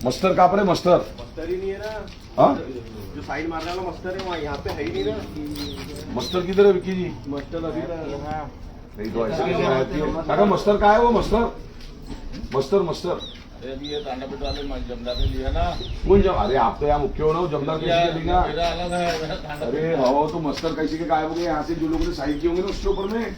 Muster कहाँ पर है? मस्टर मस्टर ही नहीं है ना। हाँ, जो साइड मारने वाला मस्टर है वहाँ, यहाँ पे है ही नहीं ना। मस्टर किधर है विक्की जी? मस्टर अभी नहीं तो ऐसे कैसे रहती है? काका मस्टर कहाँ है? वो मस्टर मस्टर मस्टर अभी ये तांडापेट वाले जमदार ने लिया ना। कौन जम? अरे आप तो यहाँ मुख्य हो ना, जमदार कैसे के लेगा? मेरा अलग है, मेरा तांडापेट। अरे भाव तो मस्टर कैसे के गायब हो गए यहाँ से? जो लोगों ने साइन किए होंगे ना उसके ऊपर में,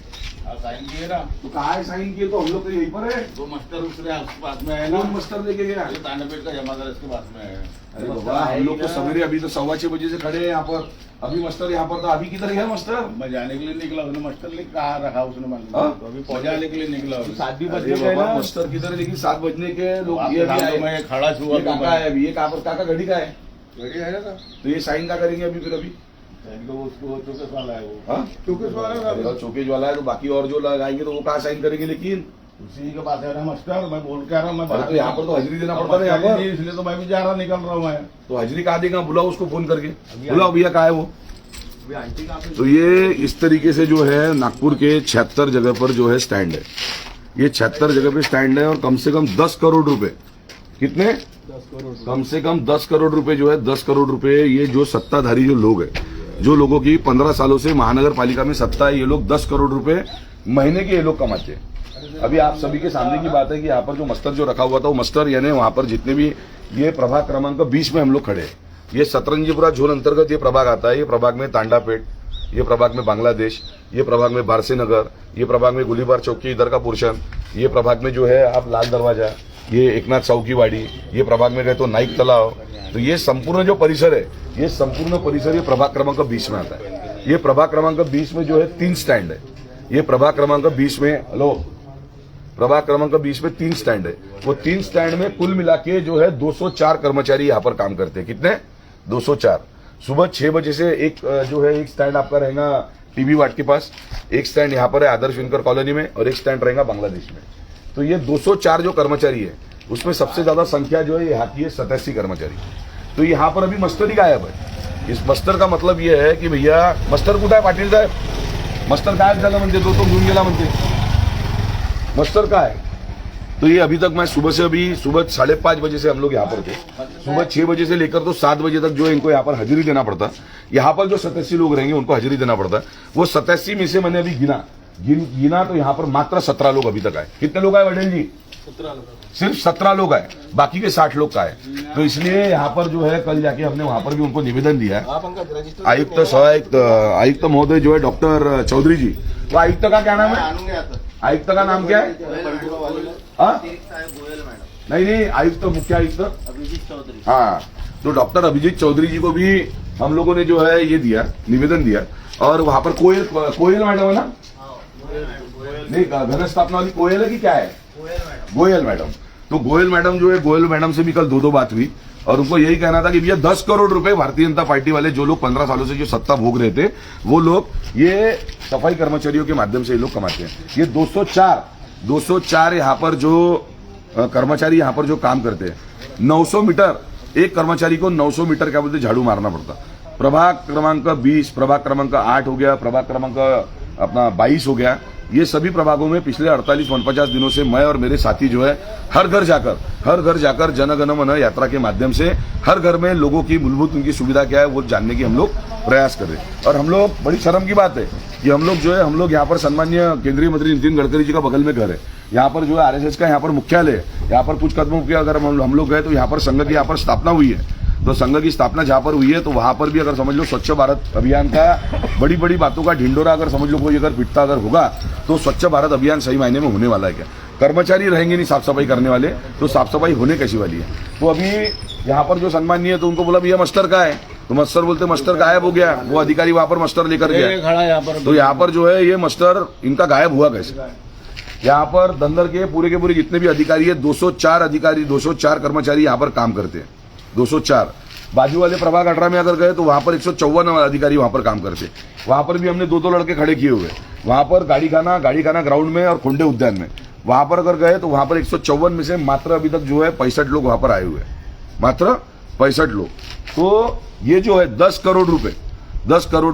आप साइन किए ना, तो कहाँ है साइन किए? तो हम लोग तो यहीं पर है। वो मस्टर उसके पास में है ना। कौन मस्टर लेके गया? ये तांडापेट का जमादार इसके पास में है। अरे बाबा हम लोग तो सवेरे अभी तो 6:15 से खड़े हैं यहाँ पर। अभी मस्टर यहाँ पर था, अभी किधर गया मस्टर? मैं जाने के लिए निकला, उसने मस्टर लिख कहा रखा उसने मालूम। हाँ? तो अभी पहुंचाने के लिए निकला उसने। 7 भी बज अरे गए बाबा ना। मस्टर किधर है? लेकिन 7 बजने के लोग आपके ये अभी सामने आए। मैं खड़ा छुआ ये काका है अभी, ये कहाँ पर? काका घड़ी का है गाड़ी है ना, तो ये साइन का करेंगे अभी फिर? अभी इनको उसको चौकस वाला है वो। हाँ चौकस वाला है अरे चौकेज वाला है, तो बाकी और जो लगाएंगे तो वो कहाँ साइन करेंगे? लेकिन उसी के पास है ना मस्टर। मैं बोल के आ रहा हूँ, मैं अरे तो यहाँ पर तो हाजिरी देना पड़ता है ना यहाँ पर। इसलिए तो मैं भी जा रहा निकल रहा हूँ मैं। तो हाजिरी कहाँ देगा? बुलाओ उसको फोन करके, बुलाओ भैया कहाँ है वो। अभी आंटी कहाँ पे? तो ये इस तरीके से जो है नागपुर के 76 जगह पर जो है स्टैंड है। ये 76 जगह पे स्टैंड है और कम से कम 10 करोड़ रुपए, कितने? 10 करोड़। कम से कम 10 करोड़ रुपए जो है, 10 करोड़ रुपए ये जो सत्ताधारी जो लोग हैं, जो लोगों की 15 सालों से महानगर पालिका में सत्ता है, ये लोग 10 करोड़ रुपए महीने के ये लोग कमाते हैं। अभी आप सभी के सामने की बात है कि यहाँ पर जो मस्टर जो रखा हुआ था वो मस्टर यानी वहां पर जितने भी ये प्रभाग क्रमांक 20 में हम लोग खड़े हैं। ये सतरंजीपुरा झोन अंतर्गत ये प्रभाग आता है। ये प्रभाग में तांडापेट, ये प्रभाग में बांग्लादेश, ये प्रभाग में बारसे नगर, ये प्रभाग में गोलीबार चौकी इधर का पोर्शन, ये प्रभाग में जो है आप लाल दरवाजा, ये एकनाथ साहू की वाड़ी, ये प्रभाग में गए तो नाइक तालाब। तो ये संपूर्ण जो परिसर है, ये संपूर्ण परिसर ये प्रभाग क्रमांक 20 में आता है। ये प्रभाग क्रमांक 20 में जो है 3 स्टैंड है। ये प्रभाग क्रमांक 20 में, हेलो, प्रभाग क्रमांक 20 में 3 स्टैंड है। वो 3 स्टैंड में कुल मिला के जो है 204 कर्मचारी यहाँ पर काम करते हैं। कितने? 204। सुबह 6 बजे से एक जो है एक स्टैंड आपका रहेगा टीबी वार्ड के पास, एक स्टैंड यहाँ पर है आदर्श विनकर कॉलोनी में और एक स्टैंड रहेगा बांग्लादेश में। तो ये 204 जो कर्मचारी है उसमें सबसे ज्यादा संख्या जो है यहाँ की है 87 कर्मचारी। तो यहाँ पर अभी मस्टर ही गायब है। इस मस्टर का मतलब ये है कि भैया मस्टर कुठं आहे पाटील साहेब? मस्टर गायब झाला म्हणते, तो घेऊन गेला म्हणते। मस्टर का है? तो ये अभी तक मैं सुबह से अभी सुबह 5:30 बजे से हम लोग यहाँ पर थे। सुबह 6 बजे से लेकर तो 7 बजे तक जो है इनको यहाँ पर हाजिरी देना पड़ता। यहाँ पर जो 87 लोग रहेंगे उनको हाजिरी देना पड़ता। वो 87 में से मैंने अभी गिना तो यहाँ पर मात्र 17 लोग अभी तक आए। कितने लोग आए वडेल जी? 17 लोग। सिर्फ 17 लोग आए, बाकी के 60 लोग का है। तो इसलिए यहाँ पर जो है कल जाके हमने वहां पर भी उनको निवेदन दिया है। आप अंकल रजिस्टर आयुक्त सहायक आयुक्त महोदय जो है डॉक्टर चौधरी जी, वो आयुक्त का क्या नाम है? आयुक्त का नाम क्या है? हाँ? नहीं, आयुक्त मुख्य आयुक्त अभिजीत चौधरी। हाँ, तो डॉक्टर अभिजीत चौधरी जी को भी हम लोगों ने जो है ये दिया, निवेदन दिया। और वहां पर कोयल मैडम है ना? नहीं, घन स्थापना वाली कोयल है कि क्या है? गोयल मैडम। तो गोयल मैडम जो है, गोयल मैडम से भी कल 2 बात हुई और उनको यही कहना था कि भैया 10 करोड़ रुपए भारतीय जनता पार्टी वाले जो लोग 15 सालों से जो सत्ता भोग रहे थे वो लोग ये सफाई कर्मचारियों के माध्यम से ये लोग कमाते हैं। ये 204 यहाँ पर जो कर्मचारी यहाँ पर जो काम करते हैं, 900 मीटर एक कर्मचारी को 900 मीटर क्या बोलते झाड़ू मारना पड़ता। प्रभाग क्रमांक 20, प्रभाग क्रमांक 8 हो गया, प्रभाग क्रमांक अपना 22 हो गया। ये सभी प्रभागों में पिछले 48-49 दिनों से मैं और मेरे साथी जो है हर घर जाकर जन गण मन यात्रा के माध्यम से हर घर में लोगों की मूलभूत उनकी सुविधा क्या है वो जानने की हम लोग प्रयास कर रहे हैं। और हम लोग, बड़ी शर्म की बात है कि हम लोग यहाँ पर सम्माननीय केंद्रीय मंत्री नितिन गडकरी जी का बगल में घर है। यहाँ पर जो है आरएसएस का यहाँ पर मुख्यालय है। यहाँ पर कुछ कदमों के अगर हम लोग गए तो यहाँ पर संघ की यहाँ पर स्थापना हुई है। तो संघ की स्थापना जहां पर हुई है तो वहां पर भी अगर समझ लो स्वच्छ भारत अभियान का बड़ी बातों का ढिंडोरा अगर समझ लो कोई अगर पिटता अगर होगा तो स्वच्छ भारत अभियान सही मायने में होने वाला है। क्या कर्मचारी रहेंगे नहीं साफ सफाई करने वाले, तो साफ सफाई होने कैसी वाली है? तो अभी यहाँ पर जो सम्माननीय, तो उनको बोला भैया मस्टर का है, तो मस्टर बोलते मस्टर गायब हो गया। वो अधिकारी वहां पर मस्टर लेकर गया खड़ा यहाँ पर। तो यहाँ पर जो है ये मस्टर इनका गायब हुआ कैसे? यहाँ पर दंदर के पूरे जितने भी अधिकारी है 204 कर्मचारी यहाँ पर काम करते हैं। 204 बाजू वाले प्रभाग 18 में अगर गए तो वहां पर 154 अधिकारी वहां पर काम करते। वहां पर भी हमने 2 लड़के खड़े किए हुए। वहां पर गाड़ी खाना ग्राउंड में और खोंडे उद्यान में वहां पर अगर गए तो वहां पर 154 में से मात्र अभी तक जो है 65 लोग वहां पर आए हुए, मात्र 65 लोग। तो ये जो है 10 करोड़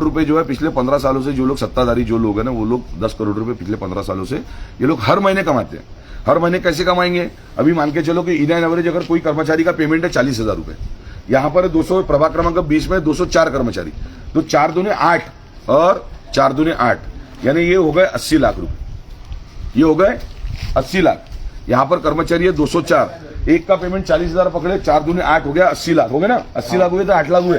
रुपए जो है पिछले 15 सालों से जो लोग सत्ताधारी जो लोग है ना वो लोग 10 करोड़ रुपए पिछले 15 सालों से ये लोग हर महीने कमाते हैं। हर महीने कैसे कमाएंगे? अभी मान के चलो कि इन एन एवरेज अगर कोई कर्मचारी का पेमेंट है 40,000 रुपए, यहाँ पर 200 प्रभाग क्रमांक 20 में 204 कर्मचारी, तो 4 दूने 8 और 4 दूने 8, यानी ये हो गए 80 लाख रुपए। ये हो गए 80 लाख। यहाँ पर कर्मचारी है 204, एक का पेमेंट 40,000 पकड़े, 4 दूने 8 हो गया 80 लाख हो गए ना। 80 लाख हुए तो 8 लाख हुए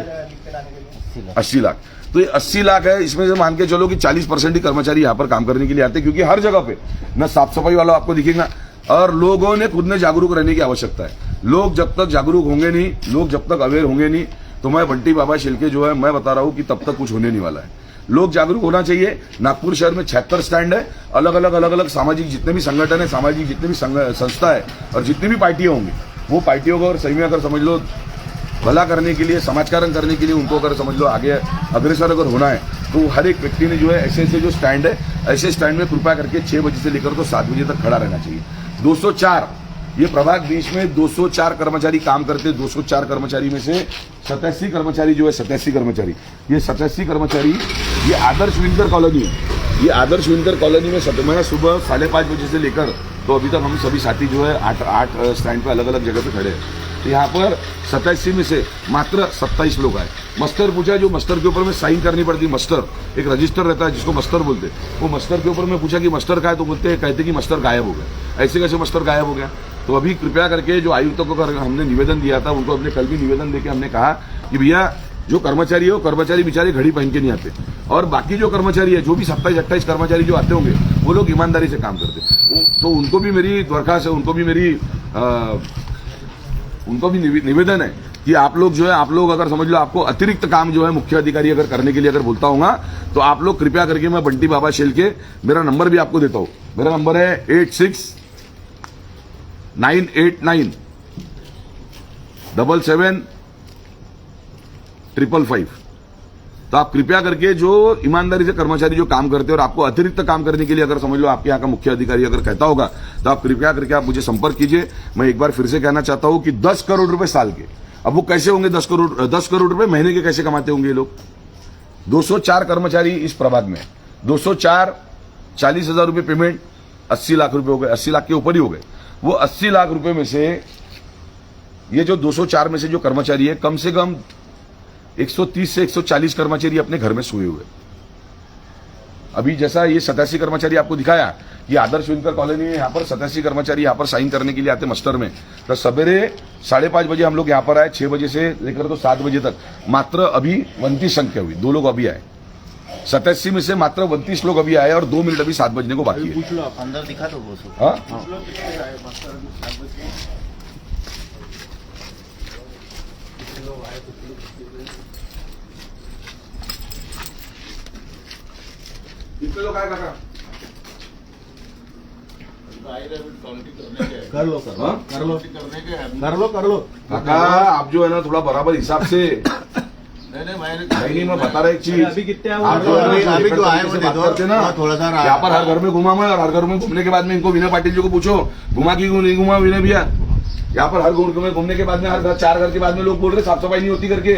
80 लाख। तो ये 80 लाख है, इसमें से मान के चलो कि 40% ही कर्मचारी यहाँ पर काम करने के लिए आते हैं, क्योंकि हर जगह पे ना साफ सफाई वाला आपको दिखेगा, और लोगों ने खुद ने जागरूक रहने की आवश्यकता है। लोग जब तक जागरूक होंगे नहीं, लोग जब तक अवेयर होंगे नहीं, तो मैं बंटी बाबा शिल्के जो है मैं बता रहा हूं कि तब तक कुछ होने नहीं वाला है। लोग जागरूक होना चाहिए। नागपुर शहर में 76 स्टैंड है, अलग अलग सामाजिक जितने भी संगठन है, सामाजिक जितने भी संस्था है और जितनी भी पार्टियां होंगी, वो पार्टियों को और सही में अगर समझ लो भला करने के लिए, समाजकारण करने के लिए, उनको अगर समझ लो आगे अग्रसर अगर होना है, तो हर एक व्यक्ति ने जो है ऐसे ऐसे जो स्टैंड है, ऐसे स्टैंड में कृपया करके 6 बजे से लेकर तो 7 बजे तक खड़ा रहना चाहिए। 204 ये प्रभाग 20 में 204 कर्मचारी काम करते। 204 कर्मचारी में से 87 कर्मचारी जो है 87 कर्मचारी, ये 87 कर्मचारी ये आदर्श विंटर कॉलोनी है। ये आदर्श विंटर कॉलोनी में मैं सुबह 5:30 बजे से लेकर तो अभी तक हम सभी साथी जो है 8 स्टैंड पे अलग अलग जगह पे खड़े हैं। तो यहाँ पर 87 में से मात्र 27 लोग आए। मस्टर पूछा, जो मस्टर के ऊपर में साइन करनी पड़ती, मस्टर एक रजिस्टर रहता है जिसको मस्टर बोलते, वो मस्टर के ऊपर में पूछा कि मस्टर का है, तो कहते कि मस्टर गायब हो गया। ऐसे कैसे मस्टर गायब हो गया? तो अभी कृपया करके जो आयुक्तों को हमने निवेदन दिया था, उनको अपने कल भी निवेदन देके हमने कहा कि भैया जो कर्मचारी है वो कर्मचारी बेचारे घड़ी पहन के नहीं आते, और बाकी जो कर्मचारी है, जो भी 27-28 कर्मचारी जो आते होंगे, वो लोग ईमानदारी से काम करते। तो उनको भी मेरी दरख्वास्त है, उनको भी निवेदन है कि आप लोग जो है, आप लोग अगर समझ लो आपको अतिरिक्त काम जो है मुख्य अधिकारी अगर करने के लिए अगर बोलता हूँ, तो आप लोग कृपया करके, मैं बंटी बाबा शेल्के, मेरा नंबर भी आपको देता हूं। मेरा नंबर है 86-989-77-555। तो आप कृपया करके जो ईमानदारी से कर्मचारी जो काम करते हैं और आपको अतिरिक्त काम करने के लिए अगर समझ लो आपके यहाँ का मुख्य अधिकारी अगर कहता होगा, तो आप कृपया करके आप मुझे संपर्क कीजिए। मैं एक बार फिर से कहना चाहता हूं कि 10 करोड़ रुपए साल के, अब वो कैसे होंगे 10 करोड़ रुपए महीने के कैसे कमाते होंगे ये लोग? 204 कर्मचारी इस प्रभाग में, 204 40,000 रुपए पेमेंट, 80 लाख रुपए हो गए, 80 लाख के ऊपर ही हो गए। वो 80 लाख रुपए में से ये जो 204 में से जो कर्मचारी है, कम से कम 130 से 140 कर्मचारी अपने घर में सोए हुए। अभी जैसा ये 87 कर्मचारी आपको दिखाया, ये आदर्श विंकर कॉलोनी में, यहाँ पर 87 कर्मचारी यहाँ पर साइन करने के लिए आते मस्टर में। तो सवेरे 5:30 बजे हम लोग यहाँ पर आए, 6 बजे से लेकर तो 7 बजे तक मात्र अभी 29 संख्या हुई, 2 लोग अभी आए। 87 में से मात्र 29 लोग अभी आए और 2 मिनट अभी 7 बजने को बाकी है। अंदर दिखा दो वो। हाँ, कितने लोग आए काका? कर लो हाँ? कर लो काका आप जो है ना थोड़ा बराबर हिसाब से नहीं, मैं बता रहा एक चीज, अभी कितने आए? आप जो है ना अभी जो आए से वो बात दे दो, करते ना, थोड़ा सा यहाँ पर हर घर में घुमा मैं, और हर घर में घूमने के बाद में इनको विनय पाटिल जी को पूछो घुमा की क्यों नहीं घुमा विनय भैया। यहाँ पर हर घर में घूमने के बाद में, हर घर 4 घर के बाद में लोग बोल रहे साफ सफाई नहीं होती करके।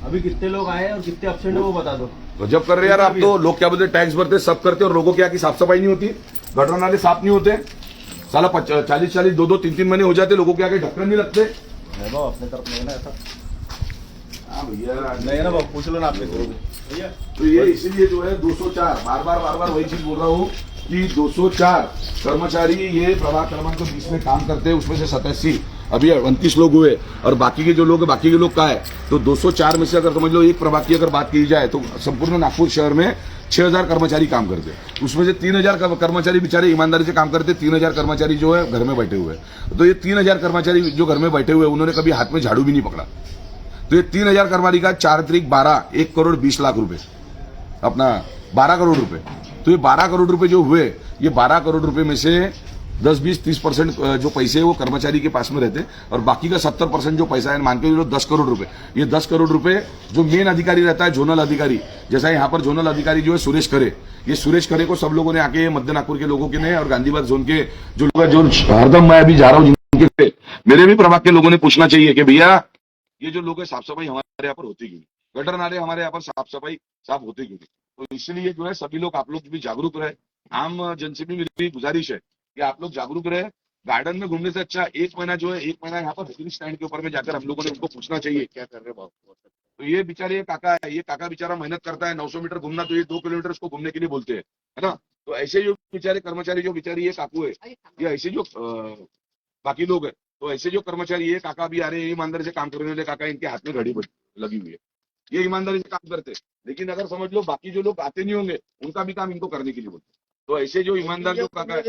अभी कितने लोग आए और कितने एब्सेंट है वो बता दो। तो जब कर रहे यार आप, तो लोग क्या बोलते, टैक्स भरते सब करते, और लोगों क्या की साफ सफाई नहीं होती, गटर नाले साफ नहीं होते, साला 40-40 2-2 3-3 महीने हो जाते, लोगों के आगे ढक्कन नहीं लगते। अपने तरफ नहीं है ना ऐसा। हाँ भैया, नहीं है ना, पूछ लो ना आपने। तो ये इसीलिए जो है 204 बार बार वही चीज बोल रहा हूँ कि 204 कर्मचारी ये प्रभाग क्रमांक 20 में काम करते हैं, उसमें से 87 अभी 29 लोग हुए, और बाकी के जो लोग का है, तो 204 में से अगर समझ लो एक प्रभाग की अगर बात की जाए, तो संपूर्ण नागपुर शहर में 6,000 कर्मचारी काम करते हैं। उसमें से 3,000 कर्मचारी बेचारे ईमानदारी से काम करते, 3,000 कर्मचारी जो है घर में बैठे हुए हैं। तो ये 3,000 कर्मचारी जो घर में बैठे हुए, उन्होंने कभी हाथ में झाड़ू भी नहीं पकड़ा। तो ये 3,000 कर्मचारी का 4 तारीख 12 1 करोड़ 20 लाख रुपए, अपना 12 करोड़ रुपए। तो ये 12 करोड़ रुपए जो हुए, ये 12 करोड़ रुपए में से 10-20-30% जो पैसे वो कर्मचारी के पास में रहते, और बाकी का 70% जो पैसा है मान के जो 10 करोड़ रुपए, ये 10 करोड़ रुपए जो मेन अधिकारी रहता है, जोनल अधिकारी, जैसा यहाँ पर जोनल अधिकारी जो है सुरेश खरे, ये सुरेश खरे को सब लोगों ने आके, मध्य नागपुर के लोगों के ने और गांधीबाग जोन के जो लोग, जो हरदम मैं अभी जा रहा हूँ जिनके, मेरे भी प्रभाग के लोगों ने पूछना चाहिए कि भैया ये जो लोग है साफ सफाई हमारे यहाँ पर होती क्यों, गटर नाले हमारे यहाँ पर साफ सफाई साफ होती क्यों? तो इसलिए जो है सभी लोग, आप लोग भी जागरूक रहे। आम जन से भी मेरी गुजारिश है कि आप लोग जागरूक रहे। गार्डन में घूमने से अच्छा एक महीना जो है, एक महीना यहाँ पर बिजली स्टैंड के ऊपर में जाकर हम लोगों ने उनको पूछना चाहिए क्या कर रहे हो बाबू। तो ये बेचारे ये काका है, ये काका बेचारा मेहनत करता है 900 मीटर घूमना, तो ये 2 किलोमीटर उसको घूमने के लिए बोलते हैं, है ना। तो ऐसे जो बेचारे कर्मचारी, जो बेचारी ये काकू है, या ऐसे जो बाकी लोग है, तो ऐसे जो कर्मचारी ये काका भी आ रहे हैं, ईमानदारी से काम करने वाले काका, इनके हाथ में घड़ी लगी हुई है, ये ईमानदारी से काम करते हैं। लेकिन अगर समझ लो बाकी जो लोग आते नहीं होंगे, उनका भी काम इनको करने के लिए बोलते हैं। तो ऐसे जो ईमानदार जो काका है,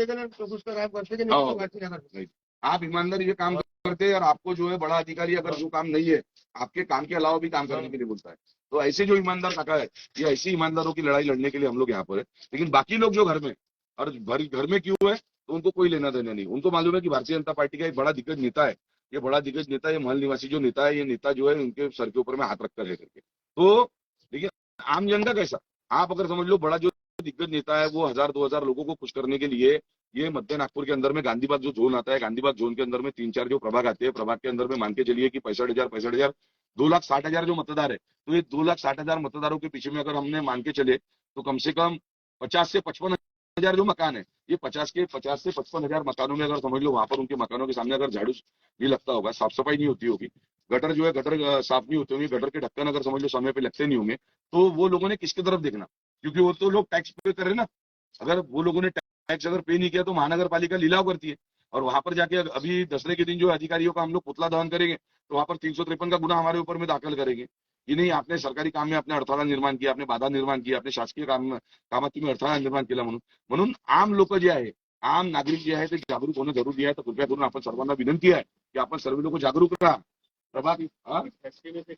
नहीं, आप ईमानदारी से काम करते हैं और आपको जो है बड़ा अधिकारी अगर जो काम नहीं है, आपके काम के अलावा भी काम करने के लिए बोलता है। तो ऐसे जो ईमानदार काका है, ये ऐसी ईमानदारों की लड़ाई लड़ने के लिए हम लोग यहाँ पर है। लेकिन बाकी लोग जो घर में, और घर में क्यों है, तो उनको कोई लेना देना नहीं। उनको मालूम है कि भारतीय जनता पार्टी का एक बड़ा दिग्गज नेता है, ये बड़ा दिग्गज नेता, ये महल निवासी जो नेता है, ये नेता जो है उनके सर के ऊपर में हाथ रखकर है करके। तो देखिए आम जन का कैसा, आप अगर समझ लो बड़ा जो दिग्गज नेता है वो 1000-2000 लोगों को खुश करने के लिए, ये मध्य नागपुर के अंदर में गांधीबाग जो जोन आता है, गांधीबाग जोन के अंदर में 3-4 जो प्रभाग आते हैं, प्रभाग के अंदर में मान के चलिए कि 65,000 2,60,000 जो मतदार है, तो ये 2,60,000 मतदारों के पीछे में अगर हमने मान के चले तो कम से कम 50 से 55,000 जो मकान है, ये 50 से 55,000 मकानों में अगर समझ लो वहां पर उनके मकानों के सामने अगर झाड़ू नहीं लगता होगा, साफ सफाई नहीं होती होगी, गटर जो है गटर साफ नहीं होते होंगे, गटर के ढक्कन अगर समझ लो समय पे लगते नहीं होंगे, तो वो लोगों ने किसकी तरफ देखना, क्योंकि वो तो लोग टैक्स पे कर रहे ना। अगर वो लोगों ने टैक्स अगर पे नहीं किया तो महानगर पालिका लिलाव करती है, और वहां पर जाके अभी दसरे के दिन जो अधिकारियों का हम लोग पुतला दहन करेंगे, तो वहां पर 353 का गुना हमारे ऊपर में दाखिल करेंगे कि नहीं आपने सरकारी काम में आपने अडथळा निर्माण किया, आपने बाधा निर्माण किया, आपने शासकीय कामात तुम्ही अडथळा निर्माण केला म्हणून आम लोक जे आहे, आम नागरिक जे आहे ते जागरूक होणं जरुरी आहे। तर कृपया करून आपण सर्वांना विनंती आहे की आपण सर्व लोक जागरूक राहा। प्रभाग 88 में से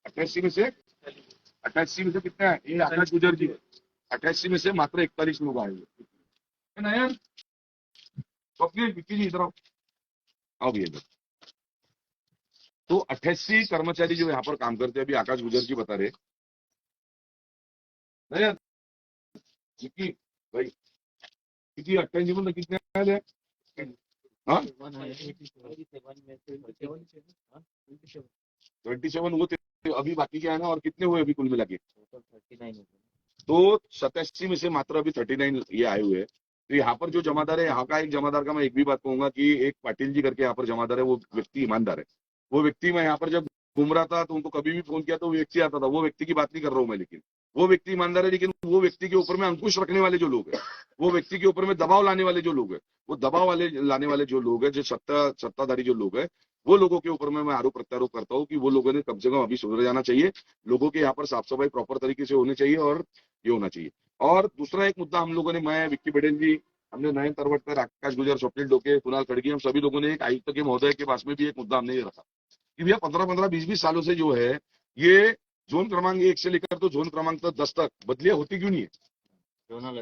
88 में से कितने हैं, ये आकाश गुजर जी 88 में से मात्र 41 लोग आए हुए है ना यार। स्वप्निल विक्की जी इधर आओ भैया इधर। तो 88 कर्मचारी जो यहाँ पर काम करते हैं, अभी आकाश गुजर जी बता रहे नहीं यार, विक्की भाई किती 88 में कितने आए हाँ 27 हुए थे, अभी बाकी क्या है ना, और कितने हुए अभी कुल मिला के, तो 87 में से मात्र अभी 39 ये आए हुए हैं। तो यहाँ पर जो जमादार है, यहाँ का एक जमादार का मैं एक भी बात कहूंगा कि एक पाटिल जी करके यहाँ पर जमादार है, वो व्यक्ति ईमानदार है। वो व्यक्ति, मैं यहाँ पर जब घूम रहा था तो उनको कभी भी फोन किया तो वो व्यक्ति आता था, वो व्यक्ति की बात नहीं कर रहा हूँ मैं, लेकिन वो व्यक्ति ईमानदार है। लेकिन वो व्यक्ति के ऊपर में अंकुश रखने वाले जो लोग हैं, वो व्यक्ति के ऊपर में दबाव लाने वाले जो लोग हैं, वो दबाव लाने वाले जो लोग हैं, जो सत्ताधारी जो लोग हैं, वो लोगों के ऊपर में मैं आरोप प्रत्यारोप करता हूँ कि वो लोगों ने कम से कम अभी सुधर जाना चाहिए। लोगों के यहाँ पर साफ सफाई प्रॉपर तरीके से होनी चाहिए और ये होना चाहिए। और दूसरा एक मुद्दा हम लोगों ने, मैं विक्की पटेल जी, हमने नयन तरवटकर, आकाश गुजर, स्वप्निल डोके, कुणाल खड़गे, हम सभी लोगों ने एक आयुक्त के महोदय के पास में भी एक मुद्दा हमने ये रखा कि भैया 15-15, 20-20 सालों से जो है ये जोन क्रमांक 1 से लेकर तो जोन क्रमांक 10 तक बदलियां होती क्यों नहीं है। जोनल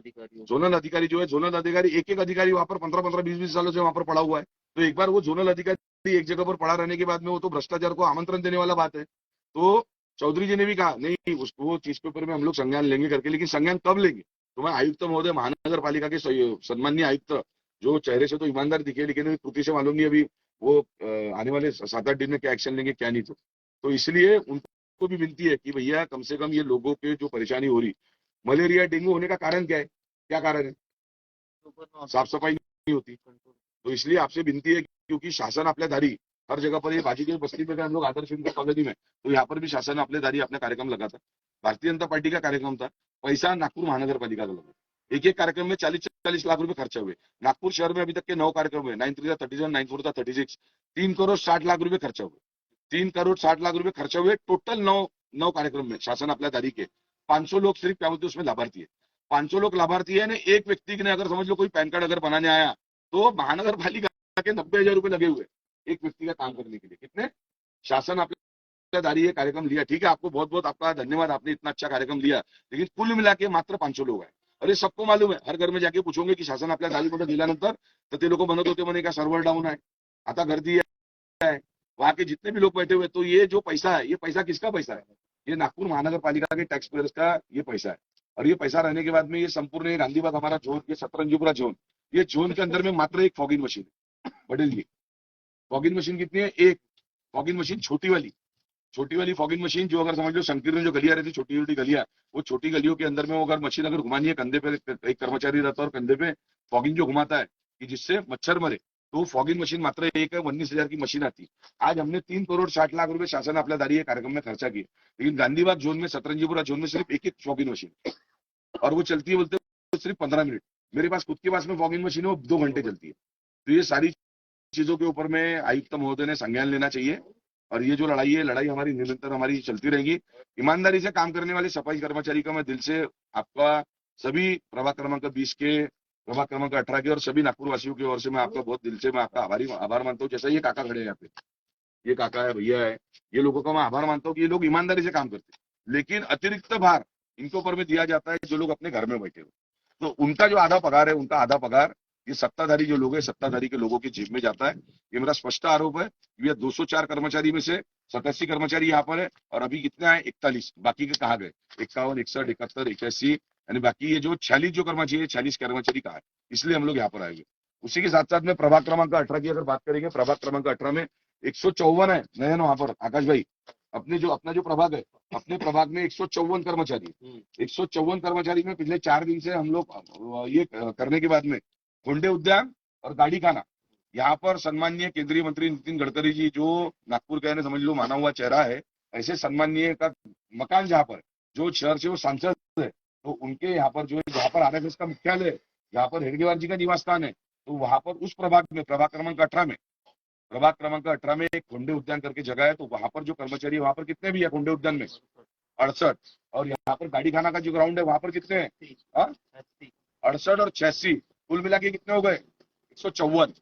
अधिकारी जो है, जोनल अधिकारी एक अधिकारी वहां पर 15-15, 20-20 सालों से वहां पर पड़ा हुआ है। तो एक बार वो जोनल अधिकारी एक जगह पर पड़ा रहने के बाद में वो तो भ्रष्टाचार को आमंत्रण देने वाला बात है। तो चौधरी जी ने भी कहा नहीं उसको, वो चीज के ऊपर में हम लोग संज्ञान लेंगे करके, लेकिन संज्ञान कब लेंगे। तो मैं आयुक्त महोदय, महानगर पालिका के सम्माननीय आयुक्त, जो चेहरे से तो ईमानदार दिखे लेकिन कृति से मालूम नहीं अभी वो आने वाले 7-8 दिन में क्या एक्शन लेंगे क्या नहीं। तो इसलिए उनको भी विनती है कि भैया कम से कम ये लोगों के जो परेशानी हो रही, मलेरिया डेंगू होने का कारण क्या है, क्या कारण है, साफ सफाई नहीं होती। तो इसलिए आपसे विनती है, क्योंकि शासन आपल्या दारी हर जगह पर, ये बाजी की बस्ती में हम लोग आदर्श कॉलोनी में, तो यहाँ पर भी शासन अपने दारी अपना कार्यक्रम लगा था। भारतीय जनता पार्टी का कार्यक्रम था, पैसा नागपुर महानगर पालिका का लगा। एक कार्यक्रम में 40-40 लाख रुपए खर्चा हुए। नागपुर शहर में अभी तक के 9 कार्यक्रम हुए, 9 3 37, 9 4 36, 3 करोड़ 60 लाख रुपए खर्चा हुए। 3 करोड़ 60 लाख रुपए खर्चा हुए टोटल 9 कार्यक्रम में शासन अपना दारी के। 500 लोग सिर्फ क्या बोलते उसमें लाभार्थी है, 500 लोग लाभार्थी है। एक व्यक्ति ने अगर समझ लो कोई पैन कार्ड अगर बनाने आया तो महानगर पालिका के 90,000 रुपए लगे हुए एक व्यक्ति का काम करने के लिए। कितने, शासन अपने दारी ये कार्यक्रम लिया, ठीक है, आपको बहुत बहुत आपका धन्यवाद, आपने इतना अच्छा कार्यक्रम लिया, लेकिन कुल मिला के मात्र 500 लोग आए। अरे सबको मालूम है, हर घर में जाके पूछोगे की शासन आपल्या दारीमध्ये दिल्यानंतर तर ते लोक म्हणत होते म्हणे का सर्व्हर डाऊन आहे, आता गर्दी है, वहां के जितने भी लोग बैठे हुए। तो ये जो पैसा है, ये पैसा किसका पैसा है, ये नागपुर महानगर पालिका के टैक्स पेयर्स का ये पैसा है। और ये पैसा रहने के बाद में ये संपूर्ण गांधीबाग हमारा जोन, ये सतरंजीपुरा जोन, ये जोन के अंदर में मात्र एक फॉगिंग मशीन है। पटेल जी, फॉगिंग मशीन कितनी है, एक फॉगिंग मशीन छोटी वाली, छोटी वाली फॉगिंग मशीन जो अगर समझ लो संकीर्ण जो गलियां रहती छोटी छोटी गलियां, वो छोटी गलियों के अंदर में वो अगर मशीन अगर घुमानी है, कंधे पे एक कर्मचारी रहता है और कंधे पे फॉगिंग जो घुमाता है कि जिससे मच्छर मरे, तो फॉगिंग मशीन मात्र एक है, 19,000 की मशीन आती। आज हमने 3,60,00,000 रुपए शासन आपल्या दारी ये कार्यक्रम में खर्चा किए, लेकिन गांधीबाग जोन में, सतरंजीपुरा जोन में सिर्फ एक फॉगिंग मशीन, और वो चलती है बोलते सिर्फ 15 मिनट। मेरे पास खुद के पास में फॉगिंग मशीन है, वो 2 घंटे चलती है। तो ये सारी चीजों के ऊपर में आयुक्त महोदय ने संज्ञान लेना चाहिए, और ये जो लड़ाई है, लड़ाई हमारी निरंतर हमारी चलती रहेगी। ईमानदारी से काम करने वाले सफाई कर्मचारी का मैं दिल से आपका, सभी प्रभाग क्रमांक 20 के, प्रभाग क्रमांक 18 के और सभी नागपुर वासियों की ओर से मैं आपका बहुत दिल से मैं आपका आभार मानता हूँ। जैसा ये काका खड़े हैं यहाँ पे, ये काका है, भैया है, ये लोगों का मैं आभार मानता हूँ कि ये लोग ईमानदारी से काम करते हैं, लेकिन अतिरिक्त भार इनके ऊपर में दिया जाता है जो लोग अपने घर में बैठे हो। तो उनका जो आधा पगार है, उनका आधा पगार ये सत्ताधारी जो लोग हैं, सत्ताधारी के लोगों की जेब में जाता है। ये मेरा स्पष्ट आरोप है। ये 204 कर्मचारी में से 87 कर्मचारी यहाँ पर है, और अभी कितने आए? 41। बाकी के कहाँ गए? 51, 61, 71, 81, यानी बाकी ये जो 46 जो कर्मचारी है, 46 कर्मचारी कहाँ है? इसलिए हम लोग यहाँ पर आएंगे। उसी के साथ साथ में प्रभाग क्रमांक 18 की अगर बात करेंगे, प्रभाग क्रमांक 18 में 154 है नयन वहां पर, आकाश भाई, अपना जो प्रभाग है, अपने प्रभाग में 154 कर्मचारी, 154 कर्मचारी में पिछले 4 दिन से हम लोग ये करने के बाद में गोंडे उद्यान और गाड़ी खाना, यहाँ पर सम्माननीय केंद्रीय मंत्री नितिन गडकरी जी, जो नागपुर का है, समझ लो माना हुआ चेहरा है, ऐसे सम्माननीय का मकान जहाँ पर, जो शहर से वो सांसद है, तो उनके यहाँ पर जो है, जहाँ पर आरएसएस का मुख्यालय है, जहाँ पर हेडगेवार जी का निवास स्थान है, तो वहां पर उस प्रभाग में, प्रभाग क्रमांक 18 में, प्रभाग क्रमांक 18 में एक गोंडे उद्यान करके जगह है, तो वहां पर जो कर्मचारी है, वहां पर कितने भी है गोंडे उद्यान में? 68। और यहाँ पर गाड़ी खाना का जो ग्राउंड है, वहां पर कितने हैं? 68 और 86, कुल मिला के कितने हो गए? 154।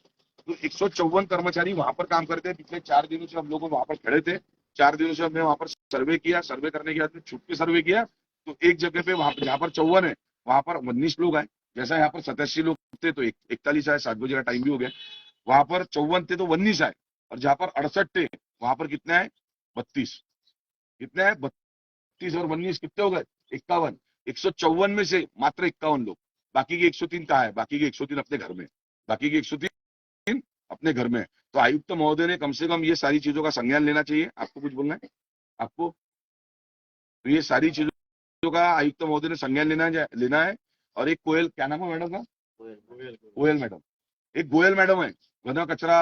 तो 154 कर्मचारी वहां पर काम करते हैं। पिछले 4 दिनों से हम लोग वहां पर खड़े थे, 4 दिनों से हमने वहां पर सर्वे किया, सर्वे करने के बाद में छुप के सर्वे किया, तो एक जगह पे वहां पर, जहां पर 54 है, वहां पर 19 लोग आए। जैसा यहाँ पर 87 लोग थे तो 41 आए, 7 बजे का टाइम भी हो गया। वहां पर 54 थे तो 19 आए, और जहां पर 68 थे वहां पर कितने आए? 32। कितने आए? 32 और 19 कितने हो गए? 51। 154 में से मात्र 51 लोग, बाकी के 103 कहाँ है? बाकी के 103 अपने घर में, बाकी के 103 अपने घर में। तो आयुक्त महोदय ने कम से कम ये सारी चीजों का संज्ञान लेना चाहिए। आपको कुछ बोलना है? आपको तो ये सारी चीजों का आयुक्त महोदय ने संज्ञान लेना है। और एक कोयल, क्या नाम है मैडम का? कोयल मैडम, एक गोयल मैडम है, घन कचरा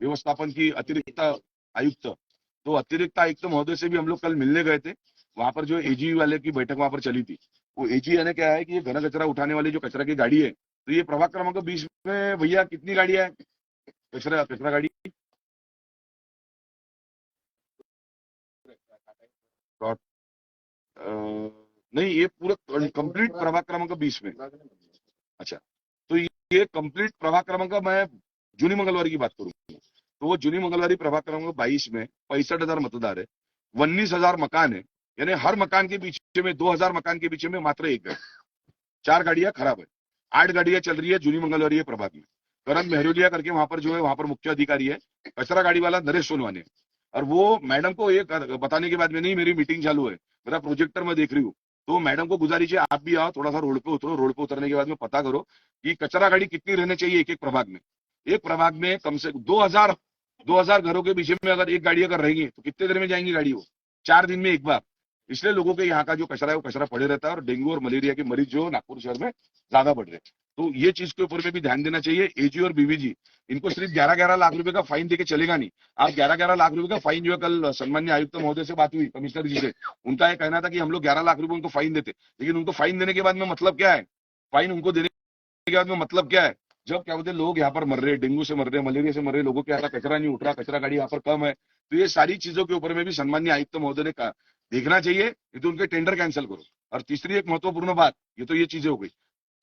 व्यवस्थापन की अतिरिक्त आयुक्त। तो अतिरिक्त आयुक्त महोदय से भी हम लोग कल मिलने गए थे। वहां पर जो एजी वाले की बैठक वहां पर चली थी, वो एजी यानी क्या है कि ये घन कचरा उठाने वाली जो कचरा की गाड़ी है, तो ये प्रभाग क्रमांक 20 में भैया कितनी गाड़ियां है कचरा गाड़ी? नहीं, ये पूरा कंप्लीट प्रभाग क्रमांक 20 में। अच्छा, तो ये कंप्लीट प्रभाग क्रमांक, मैं जूनी मंगलवारी की बात करूंगा, तो वो जूनी मंगलवारी प्रभाग क्रमांक 22 में 65,000 मतदार है, 19,000 मकान है, यानी हर मकान के पीछे में, 2,000 मकान के पीछे में मात्र एक है। 4 गाड़ियां खराब है, 8 गाड़ियां चल रही है जूनी मंगलवारी है प्रभाग में। करण मेहरोलिया करके वहां पर जो है, वहां पर मुख्य अधिकारी है, कचरा गाड़ी वाला नरेश सोनवाने। और वो मैडम को एक बताने के बाद में, नहीं मेरी मीटिंग चालू है, मेरा प्रोजेक्टर मैं देख रही हूँ, तो मैडम को गुजारिश है आप भी आओ, थोड़ा सा रोड पे उतरो, रोड पे उतरने के बाद में पता करो कि कचरा गाड़ी कितनी रहनी चाहिए एक एक प्रभाग में। एक प्रभाग में कम से 2,000 घरों के पीछे में अगर एक गाड़ी अगर रहेगी तो कितने देर में जाएंगी गाड़ी? वो 4 दिन में एक बार। इसलिए लोगों के यहाँ का जो कचरा है वो कचरा पड़े रहता है, और डेंगू और मलेरिया के मरीज जो नागपुर शहर में ज्यादा बढ़ रहे हैं। तो ये चीज के ऊपर में भी ध्यान देना चाहिए। एजी और बीवीजी, इनको सिर्फ 11-11 लाख रुपए का फाइन देके चलेगा नहीं। आप 11-11 लाख रुपए का फाइन जो है, कल सम्मान्य आयुक्त महोदय से बात हुई, कमिश्नर जी से, उनका ये कहना था कि हम लोग 11 लाख रुपए उनको फाइन देते, लेकिन उनको फाइन देने के बाद में मतलब क्या है? फाइन उनको देने के बाद में मतलब क्या है? जब क्या बोलते हैं, लोग यहाँ पर मर रहे, डेंगू से मर रहे, मलेरिया से मर रहे, लोगों के यहाँ का कचरा नहीं उठ रहा, कचरा गाड़ी यहाँ पर कम है, तो ये सारी चीजों के ऊपर में भी सम्मान्य आयुक्त महोदय ने देखना चाहिए, नहीं तो उनके टेंडर कैंसिल करो। और तीसरी एक महत्वपूर्ण बात, ये तो ये चीजें हो गई,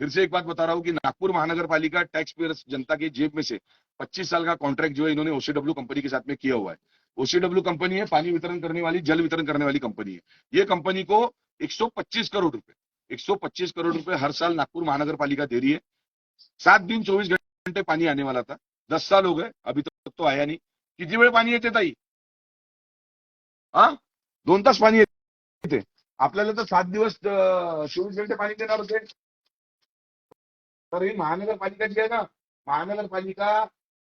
फिर से एक बात बता रहा हूँ कि नागपुर महानगर पालिका टैक्स पेयर जनता की जेब में से 25 साल का कॉन्ट्रैक्ट जो है इन्होंने ओसीडब्ल्यू कंपनी के साथ में किया हुआ है। ओसीडब्ल्यू कंपनी है, पानी वितरण करने वाली, जल वितरण करने वाली कंपनी है। ये कंपनी को 125 करोड़ रुपए, 125 करोड़ रुपए हर साल नागपुर महानगर पालिका दे रही है। 7 दिन 24 घंटे पानी आने वाला था, 10 साल हो गए, अभी तक तो आया नहीं। किती वेळ पाणी येते ताई? 2 तास पाणी येते, आपल्याला तर 7 दिवस 24 घंटे पाणी देणार होते। तर ही महानगरपालिका जी आहे ना, महानगरपालिका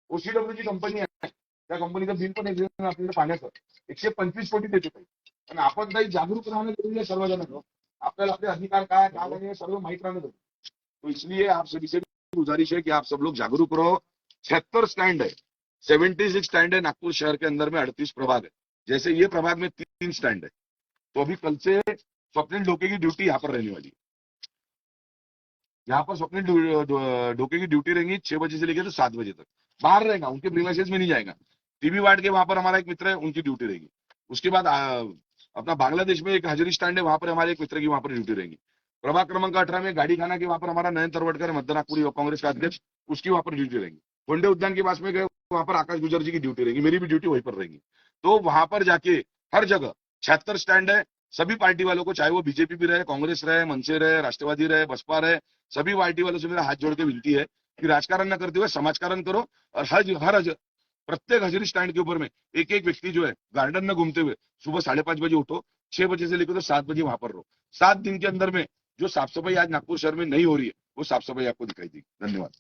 ओसीडब्ल्यू ची कंपनी आहे, त्या कंपनीचं बिल पण आपल्याला पाण्याचं 125 कोटी देते ताई. पण आपण काही जागरूक राहणं जरुरी आहे सर्वजणांना. आपल्याला आपले अधिकार काय नाही हे सर्व माहित राहणं जरुरी है. तो इसलिए आप सभी से गुजारिश है कि आप सब लोग जागरूक रहो. 76 स्टैंड है, 76 स्टैंड है नागपुर शहर के अंदर में, 38 प्रभाग है. जैसे ये प्रभाग में 3 स्टैंड है, तो अभी कल से स्वप्निल ढोके की ड्यूटी यहाँ पर रहने वाली है. यहाँ पर स्वप्निल ढोके की ड्यूटी रहेंगी 6 बजे से लेकर तो 7 बजे तक. बाहर रहेगा, उनके प्रीमाइसेस में नहीं जाएगा. टीबी वार्ड के वहां पर हमारा एक मित्र है, उनकी ड्यूटी रहेगी. उसके बाद अपना बांग्लादेश में एक हजरी स्टैंड है, वहां पर हमारे एक मित्र की वहां पर ड्यूटी रहेगी. प्रभाग क्रमांक 18 में गाड़ी खाना के वहां पर हमारा नयन तरवटकर मध्य नागपुर युवा कांग्रेस का अध्यक्ष, उसकी वहां पर ड्यूटी रहेगी. कोंडे उद्यान के पास में गए, वहां पर आकाश गुजर जी की ड्यूटी रहेगी, मेरी भी ड्यूटी वहीं पर रहेगी. तो वहां पर जाके हर जगह 76 स्टैंड है. सभी पार्टी वालों को, चाहे वो बीजेपी भी रहे, कांग्रेस रहे, मनसे रहे, राष्ट्रवादी रहे, बसपा रहे, सभी पार्टी वालों से मेरा हाथ जोड़ के विनती है कि राजकारण न करते हुए समाजकारण करो. और प्रत्येक हजरी स्टैंड के ऊपर में एक एक व्यक्ति जो है गार्डन में घूमते हुए सुबह 5:30 बजे उठो, 6 बजे से लेकर तो 7 बजे वहां पर रहो. 7 दिन के अंदर में जो साफ सफाई आज नागपुर शहर में नहीं हो रही है, वो साफ सफाई आपको दिखाई देगी. धन्यवाद.